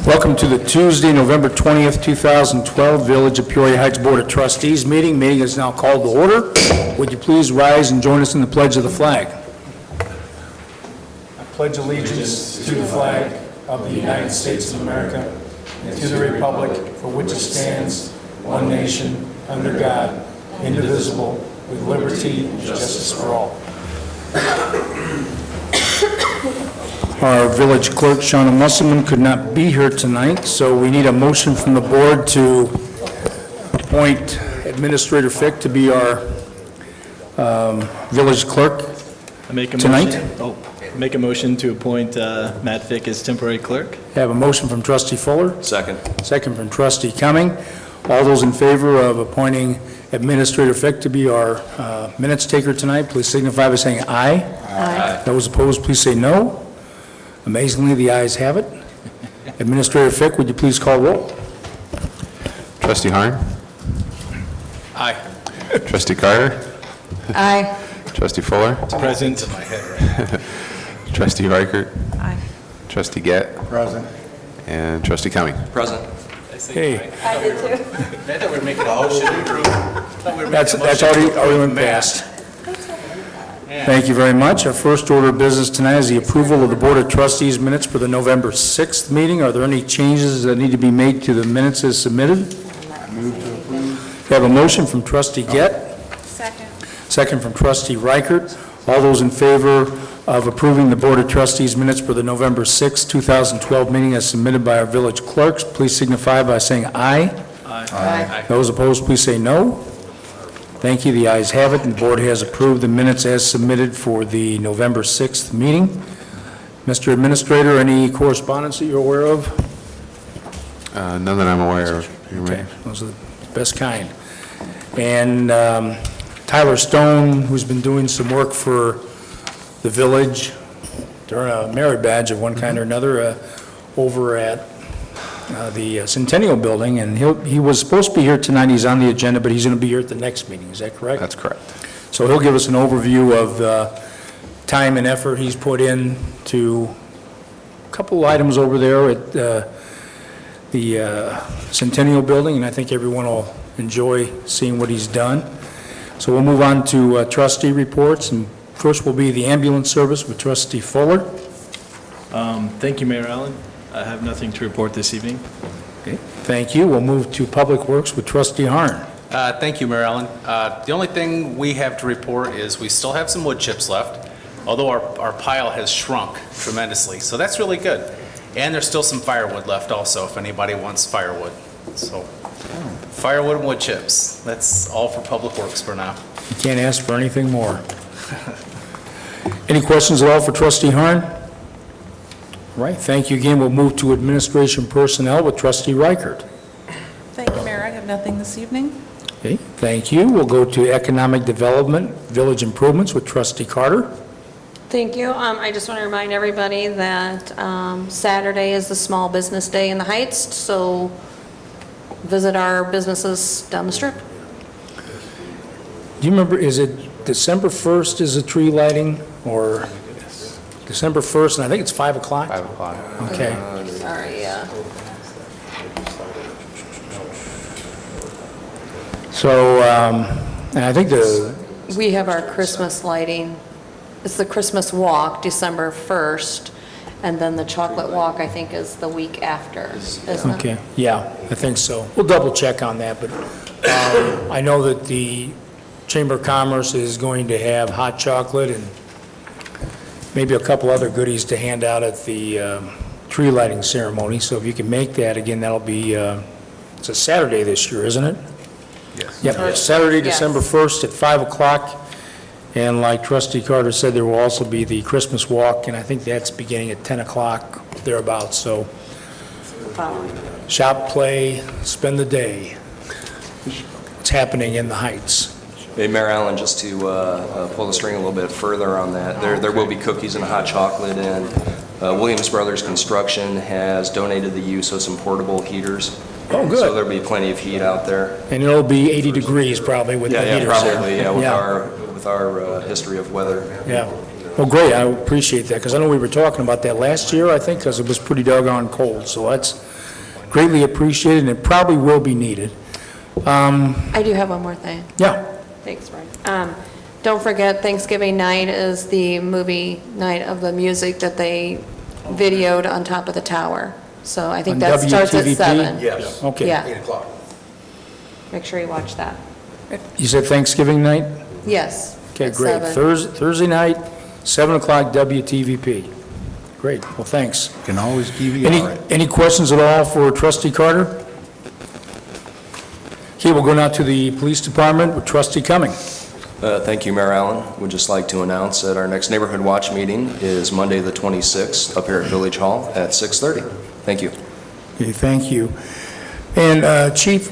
Welcome to the Tuesday, November 20th, 2012 Village of Peoria Heights Board of Trustees meeting. Meeting is now called to order. Would you please rise and join us in the pledge of the flag? I pledge allegiance to the flag of the United States of America and to the republic for which it stands, one nation, under God, indivisible, with liberty and justice for all. Our village clerk, Shauna Musselman, could not be here tonight, so we need a motion from the board to appoint Administrator Fick to be our village clerk tonight. Make a motion to appoint Matt Fick as temporary clerk. Have a motion from Trustee Fuller. Second. Second from Trustee Cumming. All those in favor of appointing Administrator Fick to be our minutes taker tonight, please signify by saying aye. Aye. Those opposed, please say no. Amazingly, the ayes have it. Administrator Fick, would you please call roll? Trustee Harn? Aye. Trustee Carter? Aye. Trustee Fuller? Present. Trustee Reichert? Aye. Trustee Gett? Present. And Trustee Cumming? Present. Hey, I did too. I thought we were making a motion to approve. that's already went past. Thank you very much. Our first order of business tonight is the approval of the Board of Trustees minutes for the November 6th meeting. Are there any changes that need to be made to the minutes as submitted? Move to approve. We have a motion from Trustee Gett. Second. Second from Trustee Reichert. All those in favor of approving the Board of Trustees minutes for the November 6th, 2012 meeting as submitted by our village clerks, please signify by saying aye. Aye. Those opposed, please say no. Thank you. The ayes have it, and the board has approved the minutes as submitted for the November 6th meeting. Mr. Administrator, any correspondence that you're aware of? None that I'm aware of. Okay, those are the best kind. And Tyler Stone, who's been doing some work for the village during a merit badge of one kind or another over at the Centennial Building, and he was supposed to be here tonight. He's on the agenda, but he's going to be here at the next meeting. Is that correct? That's correct. So he'll give us an overview of the time and effort he's put in to a couple items over there at the Centennial Building, and I think everyone will enjoy seeing what he's done. So we'll move on to trustee reports, and first will be the ambulance service with Trustee Fuller. Thank you, Mayor Allen. I have nothing to report this evening. Okay, thank you. We'll move to Public Works with Trustee Harn. Thank you, Mayor Allen. The only thing we have to report is we still have some wood chips left, although our pile has shrunk tremendously, so that's really good. And there's still some firewood left also, if anybody wants firewood. So, firewood and wood chips. That's all for Public Works for now. You can't ask for anything more. Any questions at all for Trustee Harn? All right, thank you again. We'll move to Administration Personnel with Trustee Reichert. Thank you, Mayor. I have nothing this evening. Okay, thank you. We'll go to Economic Development, Village Improvements with Trustee Carter. Thank you. I just want to remind everybody that Saturday is the Small Business Day in the Heights, so visit our businesses down the strip. Do you remember, is it December 1st is the tree lighting, or December 1st, and I think it's 5 o'clock? 5 o'clock. Okay. Sorry, So, and I think we have our Christmas lighting. It's the Christmas walk, December 1st, and then the chocolate walk, I think, is the week after, isn't it? okay, yeah, I think so. We'll double check on that, but I know that the Chamber of Commerce is going to have hot chocolate and maybe a couple other goodies to hand out at the tree lighting ceremony. So if you can make that, again, that'll be, it's a Saturday this year, isn't it? Yes. Yep, Saturday, Yes. December 1st at 5 o'clock. And like Trustee Carter said, there will also be the Christmas walk, and I think that's beginning at 10 o'clock, thereabouts. So shop, play, spend the day. What's happening in the Heights? Hey, Mayor Allen, just to pull the string a little bit further on that, there will be cookies and hot chocolate, and Williams Brothers Construction has donated the use of some portable heaters. Oh, good. So there'll be plenty of heat out there. And it'll be 80 degrees probably with the heaters there. Probably, with our history of weather. Yeah. Well, great, I appreciate that, because I know we were talking about that last year, I think, because it was pretty doggone cold, so that's greatly appreciated, and it probably will be needed. I do have one more thing. Yeah, Thanks, Brian. Don't forget, Thanksgiving night is the movie night of the music that they videoed on top of the tower. So I think On that starts at WTVP? 7. Yes. okay. Yeah. 8 o'clock. Make sure you watch that. You said Thanksgiving night? Yes. Okay, at great. 7. Thursday night, 7 o'clock WTVP. Great, well, thanks. Can always DVR it. Any questions at all for trustee Carter? Okay, we'll go now to the police department with trustee Cumming. Thank you, Mayor Allen. Would just like to announce that our next Neighborhood Watch meeting is Monday, the 26th, up here at Village Hall at 6:30. Thank you. Okay, thank you. And Chief,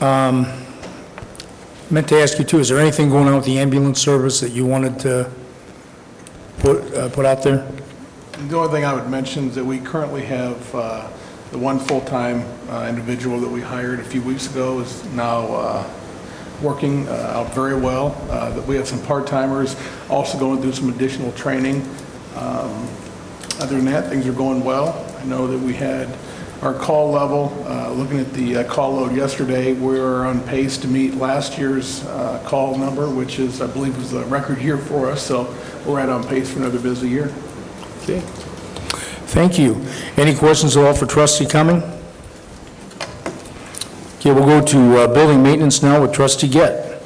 meant to ask you too, is there anything going on with the ambulance service that you wanted to put out there? The only thing I would mention is that we currently have the one full-time individual that we hired a few weeks ago is now working out very well. That we have some part-timers also going through some additional training. Other than that, things are going well. I know that we had our call level, looking at the call load yesterday, we were on pace to meet last year's call number, which is, I believe, was a record year for us, so we're right on pace for another busy year. Okay. Thank you. Any questions at all for trustee Cumming? Okay, we'll go to building maintenance now with trustee Gett.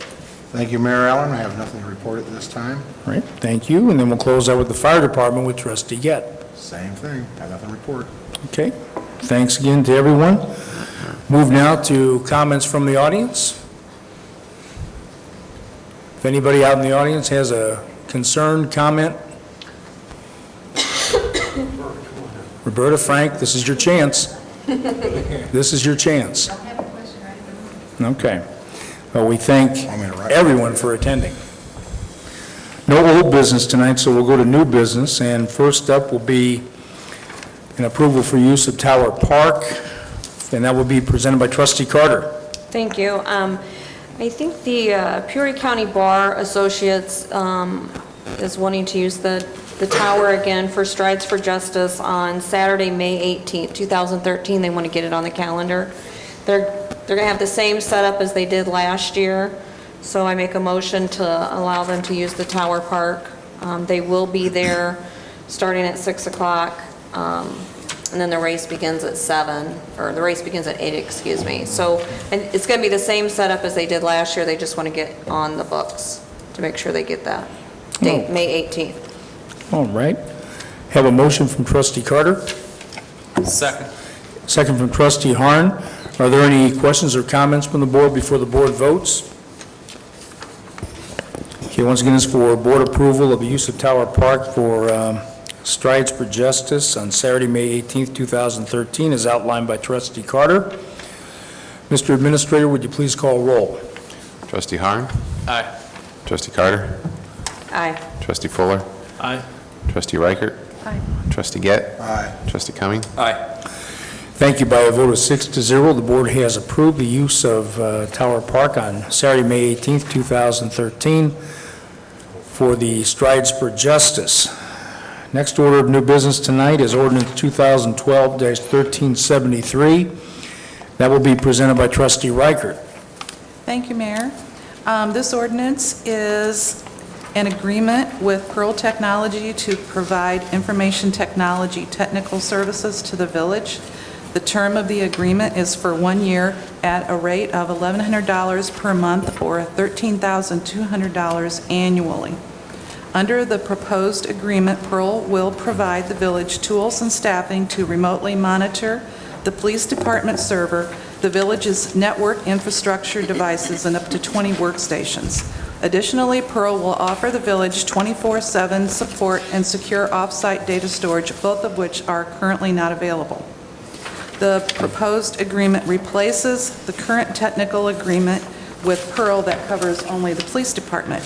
Thank you, Mayor Allen. I have nothing to report at this time. All right, thank you. And then we'll close out with the fire department with trustee Gett. Same thing. Have nothing to report. Okay, thanks again to everyone. Move now to comments from the audience. If anybody out in the audience has a concern, comment. Roberta, Frank, this is your chance. This is your chance. Okay. Well, we thank everyone for attending. No old business tonight, so we'll go to new business, and first up will be an approval for use of Tower Park, and that will be presented by trustee Carter. Thank you. I think the Peoria County Bar Associates is wanting to use the tower again for Strides for Justice on Saturday, May 18th, 2013. They want to get it on the calendar. They're going to have the same setup as they did last year, so I make a motion to allow them to use the Tower Park. They will be there starting at 6 o'clock, and then the race begins at 7, or the race begins at 8, excuse me. So, and it's going to be the same setup as they did last year. They just want to get on the books to make sure they get that date, May 18th. All right. Have a motion from trustee Carter, Second. second from trustee Harn. Are there any questions or comments from the board before the board votes? Okay, once again, this is for board approval of the use of Tower Park for Strides for Justice on Saturday, May 18th, 2013, as outlined by trustee Carter. Mr. Administrator, would you please call roll? Trustee Harn? Aye. Trustee Carter? Aye. Trustee Fuller? Aye. Trustee Reichert? Aye. Trustee Gett? Aye. Trustee Cumming? Aye. Thank you. By a vote of 6-0, the board has approved the use of Tower Park on Saturday, May 18th, 2013 for the Strides for Justice. Next order of new business tonight is ordinance 2012-1373. That will be presented by trustee Reichert. Thank you, Mayor. This ordinance is an agreement with Pearl Technology to provide information technology technical services to the village. The term of the agreement is for 1 year at a rate of $1,100 per month or $13,200 annually. Under the proposed agreement, Pearl will provide the village tools and staffing to remotely monitor the police department server, the village's network infrastructure devices, and up to 20 workstations. Additionally, Pearl will offer the village 24/7 support and secure off-site data storage, both of which are currently not available. The proposed agreement replaces the current technical agreement with Pearl that covers only the police department.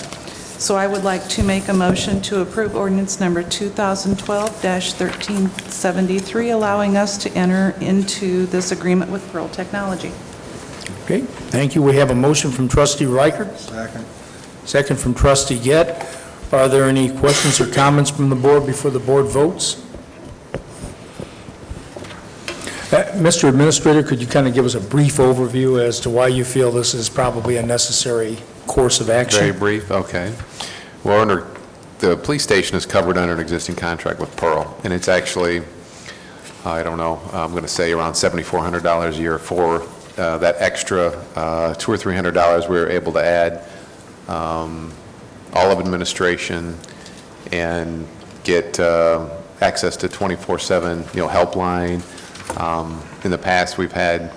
So I would like to make a motion to approve ordinance number 2012-1373, allowing us to enter into this agreement with Pearl Technology. Okay, thank you. We have a motion from trustee Reichert, Second. second from trustee Gett. Are there any questions or comments from the board before the board votes? Mr. Administrator, could you kind of give us a brief overview as to why you feel this is probably a necessary course of action? Very brief, okay. Well, the police station is covered under an existing contract with Pearl, and it's actually, I don't know, I'm going to say around $7,400 a year for that extra $200 or $300 we were able to add, all of administration, and get access to 24/7, helpline. In the past, we've had,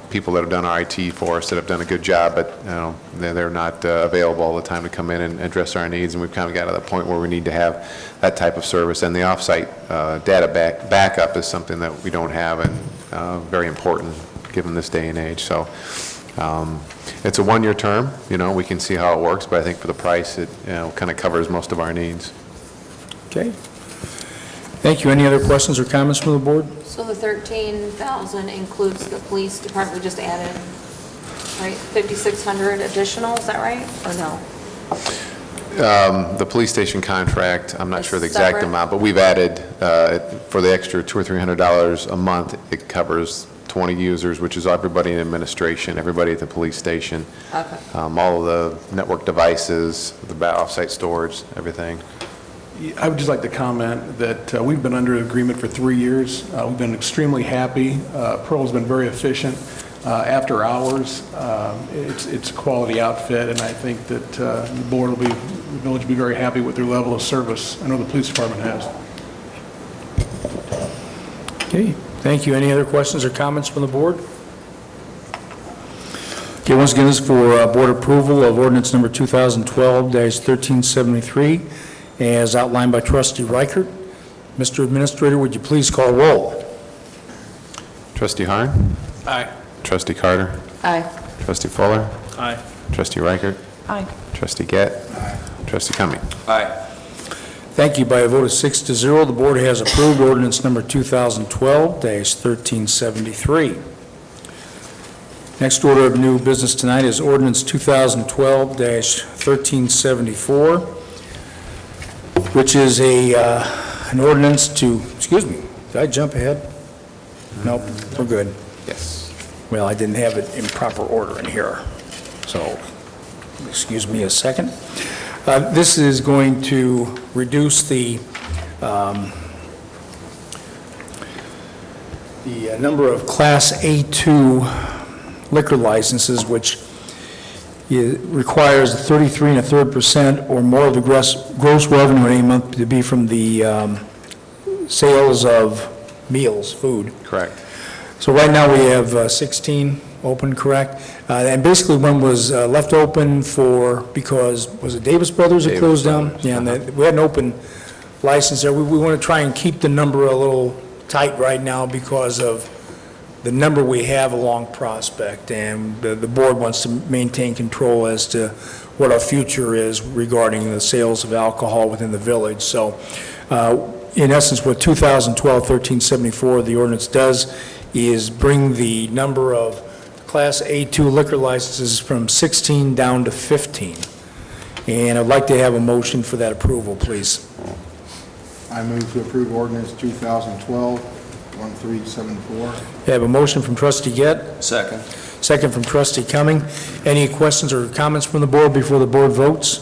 people that have done our IT for us that have done a good job, but, they're not available all the time to come in and address our needs, and we've kind of got to the point where we need to have that type of service. And the off-site data backup is something that we don't have, and very important given this day and age. So it's a one-year term, we can see how it works, but I think for the price, it kind of covers most of our needs. Okay. Thank you. Any other questions or comments from the board? So the 13,000 includes the police department we just added, right? 5,600 additional, is that right, or no? The police station contract, I'm not It's sure the exact separate? amount, but we've added, for the extra $200 or $300 a month, it covers 20 users, which is everybody in administration, everybody at the police station, Okay. all of the network devices, the off-site storage, everything. I would just like to comment that we've been under agreement for 3 years. We've been extremely happy. Pearl's been very efficient. After hours, it's a quality outfit, and I think that the board the village will be very happy with their level of service. I know the police department has. Okay, thank you. Any other questions or comments from the board? Okay, once again, this is for board approval of ordinance number 2012-1373, as outlined by Trustee Reichert. Mr. Administrator, would you please call roll? Trustee Harn? Aye. Trustee Carter? Aye. Trustee Fuller? Aye. Trustee Reichert? Aye. Trustee Gett? Trustee Cumming? Aye. Thank you. By a vote of 6-0, the board has approved ordinance number 2012-1373. Next order of new business tonight is ordinance 2012-1374, which is an ordinance to, excuse me, did I jump ahead? Nope, we're good. Yes. Well, I didn't have it in proper order in here, so excuse me a second. This is going to reduce the number of Class A2 liquor licenses, which requires 33 1/3% or more of the gross revenue in a month to be from the sales of meals, food. Correct. So right now, we have 16 open, correct? And basically, one was left open because, was it Davis Brothers that Davis closed down? Brothers, Yeah, and we had an open license there. We want to try and keep the number a little tight right now because of the number we have along Prospect, and the board wants to maintain control as to what our future is regarding the sales of alcohol within the village. So, in essence, what 2012-1374, the ordinance does is bring the number of Class A2 liquor licenses from 16 down to 15. And I'd like to have a motion for that approval, please. I move to approve ordinance 2012-1374. I have a motion from Trustee Gett, Second. second from Trustee Cumming. Any questions or comments from the board before the board votes?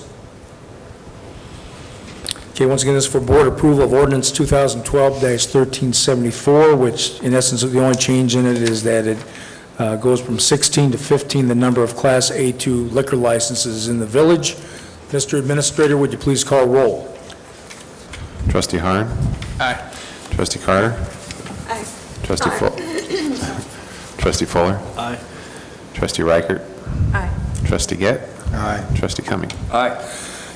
Okay, once again, this is for board approval of ordinance 2012-1374, which in essence, the only change in it is that it goes from 16 to 15, the number of Class A2 liquor licenses in the village. Mr. Administrator, would you please call roll? Trustee Harn? Aye. Trustee Carter? Aye. Trustee Trustee Fuller? Aye. Trustee Reichert? Aye. Trustee Gett? Aye. Trustee Cumming? Aye.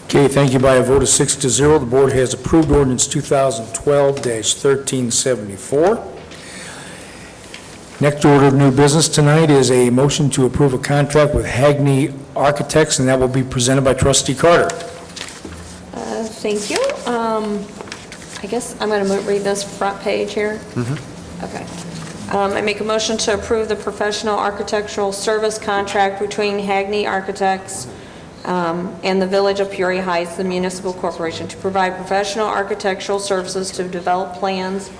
Okay, thank you. By a vote of 6-0, the board has approved ordinance 2012-1374. Next order of new business tonight is a motion to approve a contract with Hagney Architects, and that will be presented by Trustee Carter. Thank you. I guess I'm going to read this front page here. Okay. I make a motion to approve the professional architectural service contract between Hagney Architects and the Village of Peoria Heights, the municipal corporation, to provide professional architectural services to develop plans,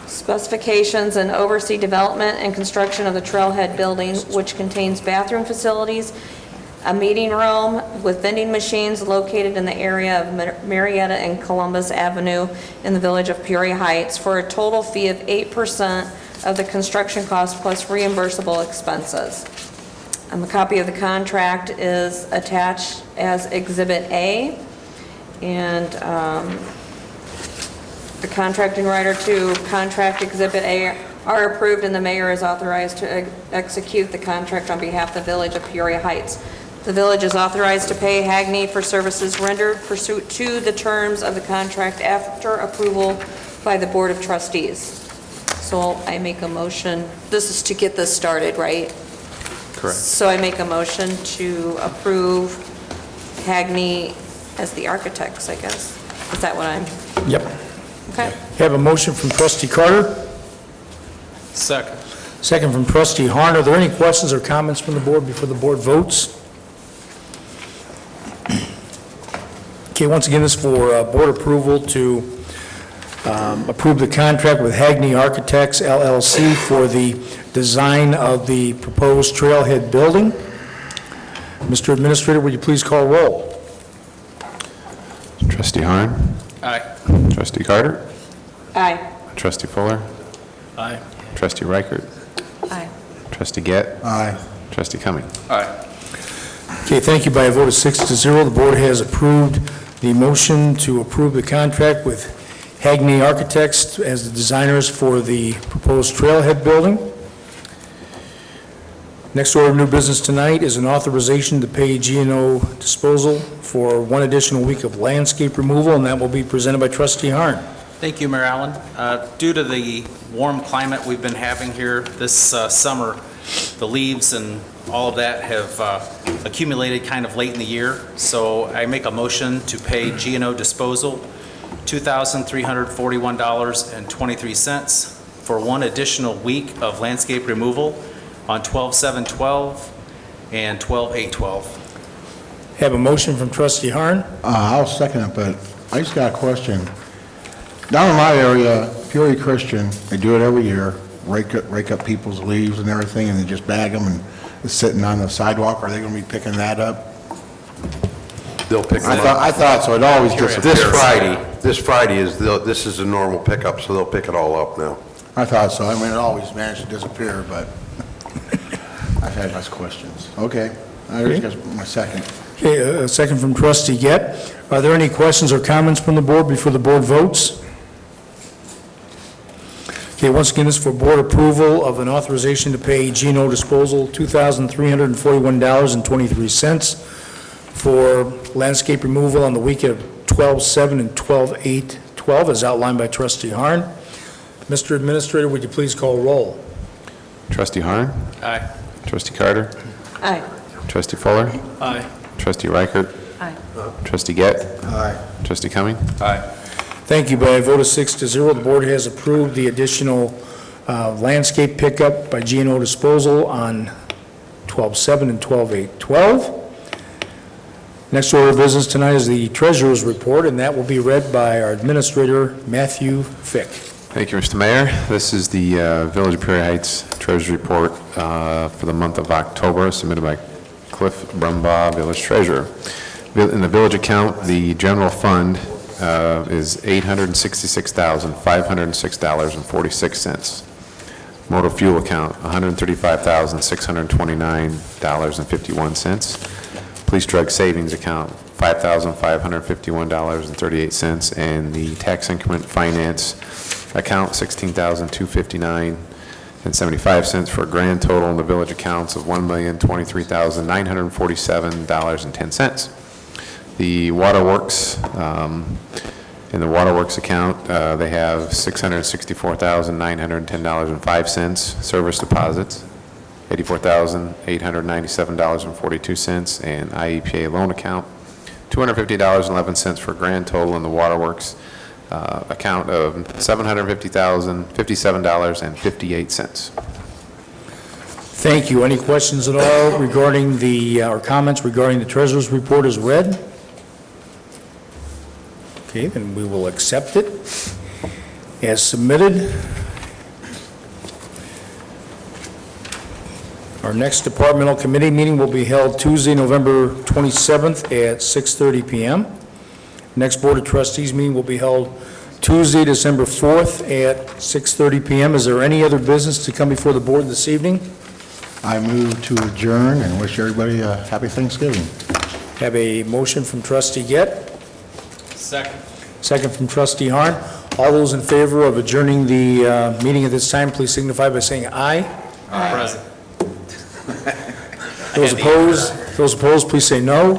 specifications, and oversee development and construction of the Trailhead Building, which contains bathroom facilities, a meeting room with vending machines located in the area of Marietta and Columbus Avenue in the Village of Peoria Heights, for a total fee of 8% of the construction cost plus reimbursable expenses. A copy of the contract is attached as Exhibit A, and the contracting writer to contract Exhibit A are approved, and the mayor is authorized to execute the contract on behalf of the Village of Peoria Heights. The village is authorized to pay Hagney for services rendered pursuant to the terms of the contract after approval by the Board of Trustees. So I make a motion, this is to get this started, right? Correct. So I make a motion to approve Hagney as the architects, I guess. Is that what I'm, Yep. okay? Have a motion from trustee Carter, Second. second from trustee Harn. Are there any questions or comments from the board before the board votes? Okay, once again, this is for board approval to approve the contract with Hagney Architects LLC for the design of the proposed Trailhead Building. Mr. Administrator, would you please call roll? Trustee Harn. Aye. Trustee Carter. Aye. Trustee Fuller. Aye. Trustee Reichert. Aye. Trustee Gett. Aye. Trustee Cumming. Aye. Okay, thank you. By a vote of 6-0, the board has approved the motion to approve the contract with Hagney Architects as the designers for the proposed Trailhead Building. Next order of new business tonight is an authorization to pay G&O Disposal for one additional week of landscape removal, and that will be presented by trustee Harn. Thank you, Mayor Allen. Due to the warm climate we've been having here this summer, the leaves and all of that have accumulated kind of late in the year. So I make a motion to pay G&O Disposal $2,341.23 for one additional week of landscape removal on 12/7/12 and 12/8/12. Have a motion from trustee Harn. I'll second it, but I just got a question. Down in my area, Peoria Christian, they do it every year, rake up people's leaves and everything, and they just bag them and it's sitting on the sidewalk. Are they going to be picking that up? They'll pick I them up. thought so. It always disappears. This Friday is, this is a normal pickup, so they'll pick it all up now. I thought so. I mean, it always managed to disappear, but I've had less questions. Okay. There's just my second. Okay, a second from trustee Gett. Are there any questions or comments from the board before the board votes? Okay, once again, this is for board approval of an authorization to pay G&O Disposal $2,341.23 for landscape removal on the week of 12/7 and 12/8/12, as outlined by trustee Harn. Mr. Administrator, would you please call roll? Trustee Harn. Aye. Trustee Carter. Aye. Trustee Fuller. Aye. Trustee Reichert. Aye. Trustee Gett. Aye. Trustee Cumming. Aye. Thank you. By a vote of 6-0, the board has approved the additional landscape pickup by G&O Disposal on 12/7 and 12/8/12. Next order of business tonight is the treasurer's report, and that will be read by our administrator, Matthew Fick. Thank you, Mr. Mayor. This is the Village of Peoria Heights Treasury Report for the month of October, submitted by Cliff Brumbaugh, Village Treasurer. In the village account, the general fund is $866,506.46. Motor fuel account, $135,629.51. Police drug savings account, $5,551.38, and the tax increment finance account, $16,259.75, for a grand total in the village accounts of $1,023,947.10. The waterworks, in the waterworks account, they have $664,910.05 service deposits, $84,897.42, and IEPA loan account, $250.11, for a grand total in the waterworks account of $750,057.58. Thank you. Any questions at all regarding or comments regarding the treasurer's report as read? Okay, then we will accept it as submitted. Our next departmental committee meeting will be held Tuesday, November 27th at 6:30 PM. Next Board of Trustees meeting will be held Tuesday, December 4th at 6:30 PM. Is there any other business to come before the board this evening? I move to adjourn and wish everybody a happy Thanksgiving. Have a motion from trustee Gett, Second. second from trustee Harn. All those in favor of adjourning the meeting at this time, please signify by saying aye. Present. Those opposed, please say no.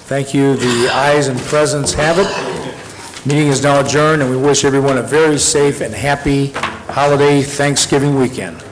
Thank you. The ayes and presents have it. Meeting is now adjourned, and we wish everyone a very safe and happy holiday Thanksgiving weekend.